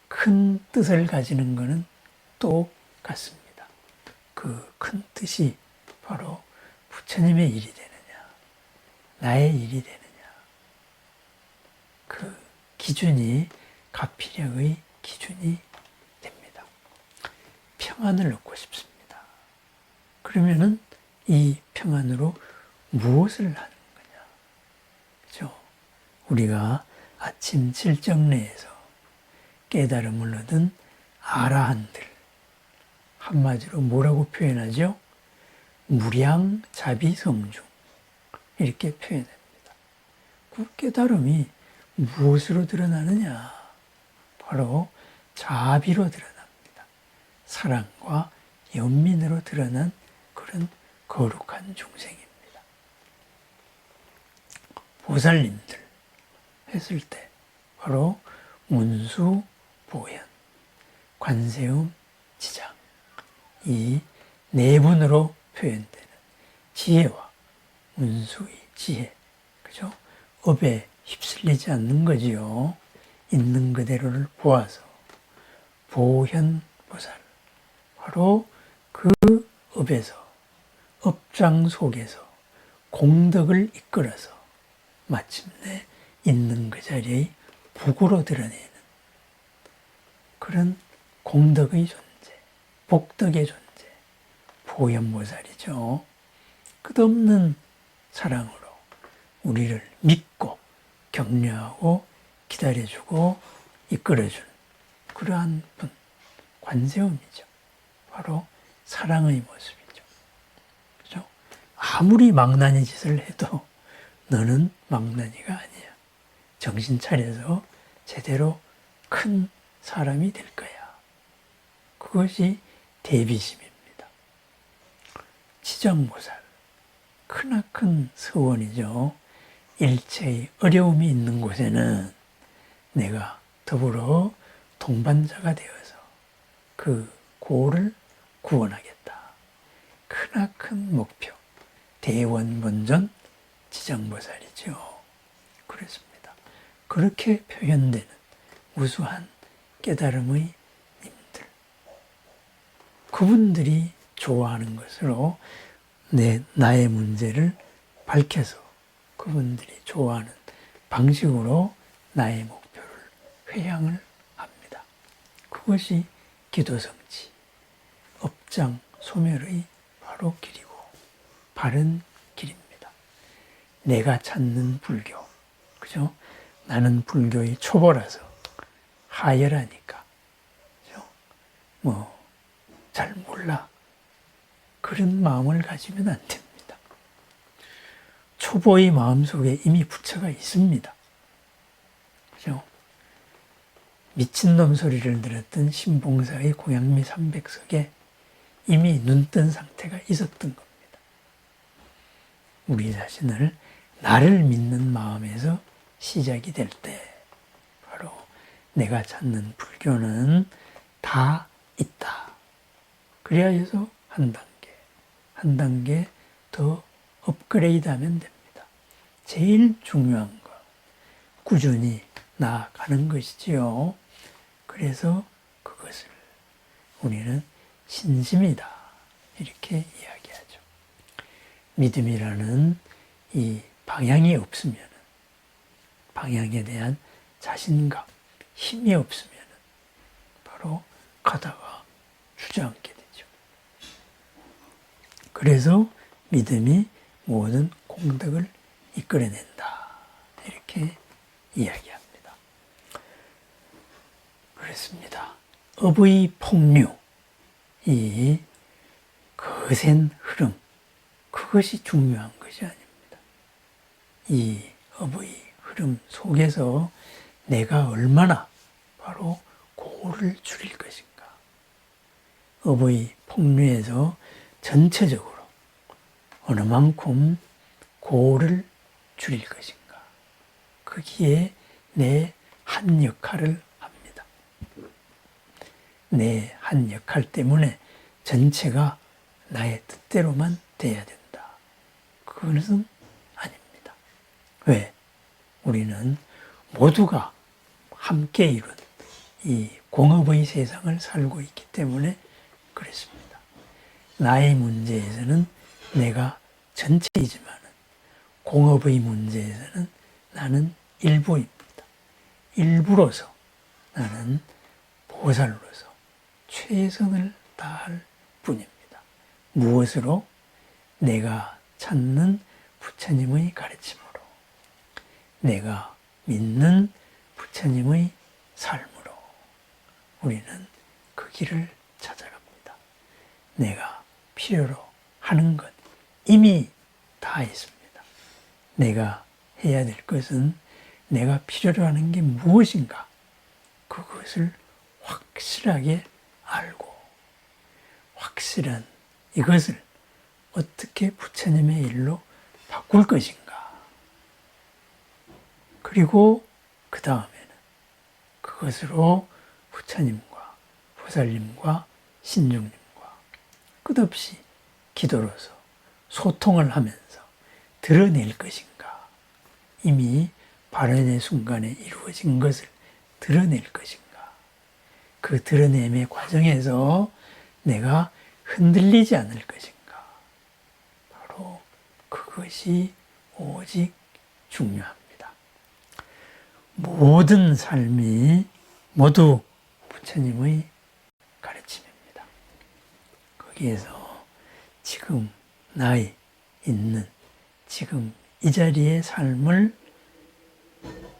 Speaker 1: 큰 뜻을 가지는 것은 똑같습니다. 그 큰 뜻이 바로 부처님의 일이 되느냐, 나의 일이 되느냐, 그 기준이 가피력의 기준이 됩니다. 평안을 얻고 싶습니다. 그러면은 이 평안으로 무엇을 하는 거냐? 그죠? 우리가 아침 칠정례에서 깨달음을 얻은 아라한들, 한마디로 뭐라고 표현하죠? 무량자비성중 이렇게 표현합니다. 그 깨달음이 무엇으로 드러나느냐? 바로 자비로 드러납니다. 사랑과 연민으로 드러난 그런 거룩한 중생입니다. 보살님들 했을 때 바로 문수, 보현, 관세음, 지장 이 네 분으로 표현되는 지혜와 문수의 지혜, 그죠? 업에 휩쓸리지 않는 거지요. 있는 그대로를 보아서 보현보살, 바로 그 업에서 업장 속에서 공덕을 이끌어서 마침내 있는 그 자리의 복으로 드러내는 그런 공덕의 존재, 복덕의 존재, 보현보살이죠. 끝없는 사랑으로 우리를 믿고 격려하고 기다려주고 이끌어주는 그러한 분, 관세음이죠. 바로 사랑의 모습이죠. 그죠? 아무리 망나니 짓을 해도 너는 망나니가 아니야. 정신 차려서 제대로 큰 사람이 될 거야. 그것이 대비심입니다. 지정보살, 크나큰 서원이죠. 일체의 어려움이 있는 곳에는 내가 더불어 동반자가 되어서 그 고를 구원하겠다. 크나큰 목표, 대원본전 지정보살이죠. 그렇습니다. 그렇게 표현되는 우수한 깨달음의 님들, 그분들이 좋아하는 것으로 나의 문제를 밝혀서 그분들이 좋아하는 방식으로 나의 목표를 회향을 합니다. 그것이 기도성지, 업장 소멸의 바로 길이고 바른 길입니다. 내가 찾는 불교, 그죠? 나는 불교의 초보라서 하열하니까, 그죠? 잘 몰라. 그런 마음을 가지면 안 됩니다. 초보의 마음속에 이미 부처가 있습니다. 그죠? 미친놈 소리를 들었던 신봉사의 고양미 300석에 이미 눈뜬 상태가 있었던 겁니다. 우리 자신을 나를 믿는 마음에서 시작이 될 때 바로 내가 찾는 불교는 다 있다. 그래야 해서 한 단계 더 업그레이드하면 됩니다. 제일 중요한 거, 꾸준히 나아가는 것이지요. 그래서 그것을 우리는 신심이다 이렇게 이야기하죠. 믿음이라는 이 방향이 없으면, 방향에 대한 자신감, 힘이 없으면 바로 가다가 주저앉게 되죠. 그래서 믿음이 모든 공덕을 이끌어낸다 이렇게 이야기합니다. 그렇습니다. 업의 폭류, 이 거센 흐름, 그것이 중요한 것이 아닙니다. 이 업의 흐름 속에서 내가 얼마나 바로 고를 줄일 것인가. 업의 폭류에서 전체적으로 어느 만큼 고를 줄일 것인가. 거기에 내 한 역할을 합니다. 내 한 역할 때문에 전체가 나의 뜻대로만 돼야 된다. 그것은 아닙니다. 왜? 우리는 모두가 함께 이룬 이 공업의 세상을 살고 있기 때문에 그렇습니다. 나의 문제에서는 내가 전체이지만 공업의 문제에서는 나는 일부입니다. 일부로서 나는 보살로서 최선을 다할 뿐입니다. 무엇으로? 내가 찾는 부처님의 가르침으로, 내가 믿는 부처님의 삶으로 우리는 그 길을 찾아갑니다. 내가 필요로 하는 것 이미 다 있습니다. 내가 해야 될 것은 내가 필요로 하는 게 무엇인가, 그것을 확실하게 알고 확실한 이것을 어떻게 부처님의 일로 바꿀 것인가. 그리고 그 다음에는 그것으로 부처님과 보살님과 신중님과 끝없이 기도로서 소통을 하면서 드러낼 것인가. 이미 발현의 순간에 이루어진 것을 드러낼 것인가. 그 드러냄의 과정에서 내가 흔들리지 않을 것인가. 바로 그것이 오직 중요합니다. 모든 삶이 모두 부처님의 가르침입니다. 거기에서 지금 나의 있는 지금 이 자리의 삶을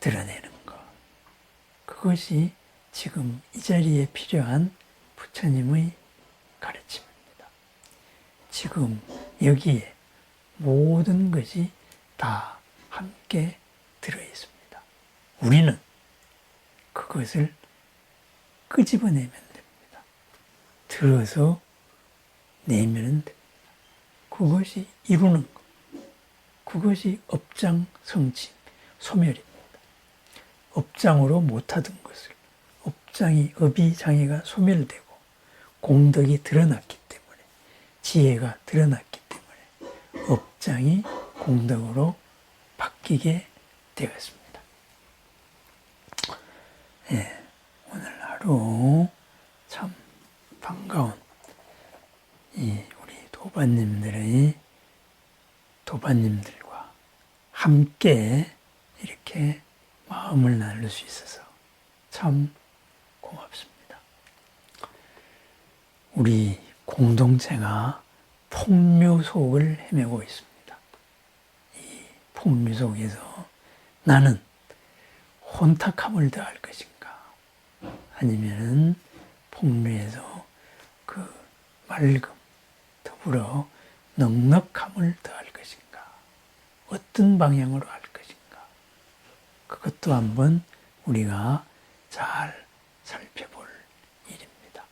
Speaker 1: 드러내는 것, 그것이 지금 이 자리에 필요한 부처님의 가르침입니다. 지금 여기에 모든 것이 다 함께 들어있습니다. 우리는 그것을 끄집어내면 됩니다. 들어서 내면 됩니다. 그것이 이루는 것, 그것이 업장성취, 소멸입니다. 업장으로 못하던 것을 업이 장애가 소멸되고 공덕이 드러났기 때문에, 지혜가 드러났기 때문에 업장이 공덕으로 바뀌게 되었습니다. 예, 오늘 하루 참 반가운 이 우리 도반님들과 함께 이렇게 마음을 나눌 수 있어서 참 고맙습니다. 우리 공동체가 폭류 속을 헤매고 있습니다. 이 폭류 속에서 나는 혼탁함을 더할 것인가, 아니면 폭류에서 그 맑음, 더불어 넉넉함을 더할 것인가, 어떤 방향으로 할 것인가, 그것도 한번 우리가 잘 살펴볼 일입니다.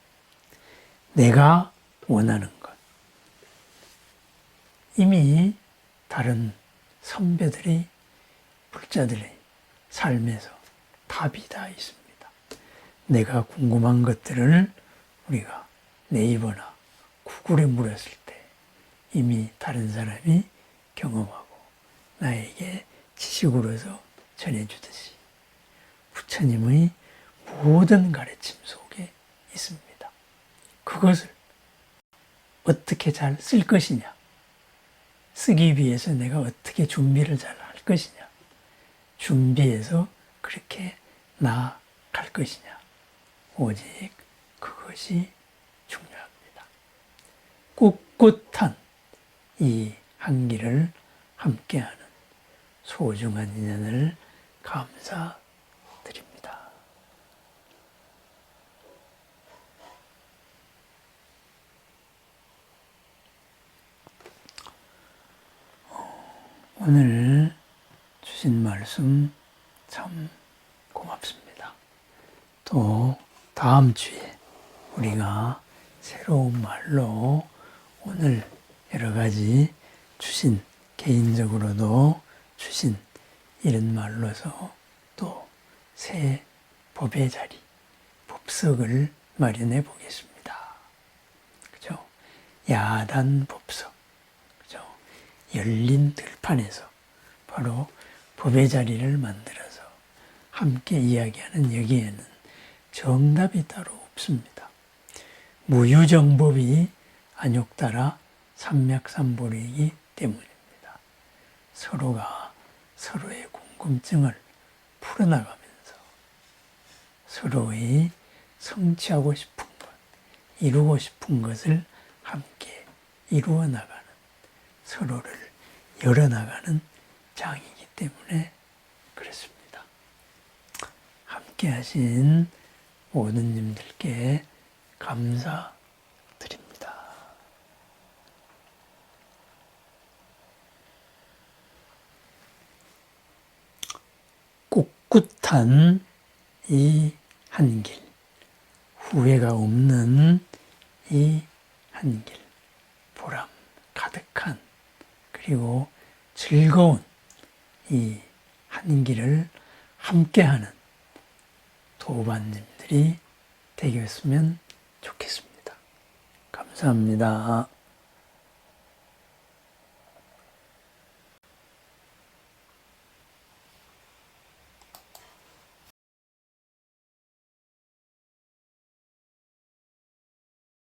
Speaker 1: 내가 원하는 것, 이미 다른 선배들이, 불자들의 삶에서 답이 다 있습니다. 내가 궁금한 것들을 우리가 네이버나 구글에 물었을 때 이미 다른 사람이 경험하고 나에게 지식으로서 전해주듯이 부처님의 모든 가르침 속에 있습니다. 그것을 어떻게 잘 쓸 것이냐, 쓰기 위해서 내가 어떻게 준비를 잘 할 것이냐, 준비해서 그렇게 나아갈 것이냐, 오직 그것이 중요합니다. 꿋꿋한 이 한길을 함께하는 소중한 인연을 감사드립니다. 오늘 주신 말씀 참 고맙습니다. 또 다음 주에 우리가 새로운 말로 오늘 여러 가지 주신, 개인적으로도 주신 이런 말로서 또 새 법의 자리, 법석을 마련해 보겠습니다. 그죠? 야단 법석, 그죠? 열린 들판에서 바로 법의 자리를 만들어서 함께 이야기하는 여기에는 정답이 따로 없습니다. 무유정법이 안욕따라 삼맥삼보리이기 때문입니다. 서로가 서로의 궁금증을 풀어나가면서 서로의 성취하고 싶은 것, 이루고 싶은 것을 함께 이루어 나가는, 서로를 열어나가는 장이기 때문에 그렇습니다. 함께 하신 모든 님들께 감사드립니다. 꿋꿋한 이 한길, 후회가 없는 이 한길, 보람 가득한 그리고 즐거운 이 한길을 함께하는 도반님들이 되겠으면 좋겠습니다. 감사합니다.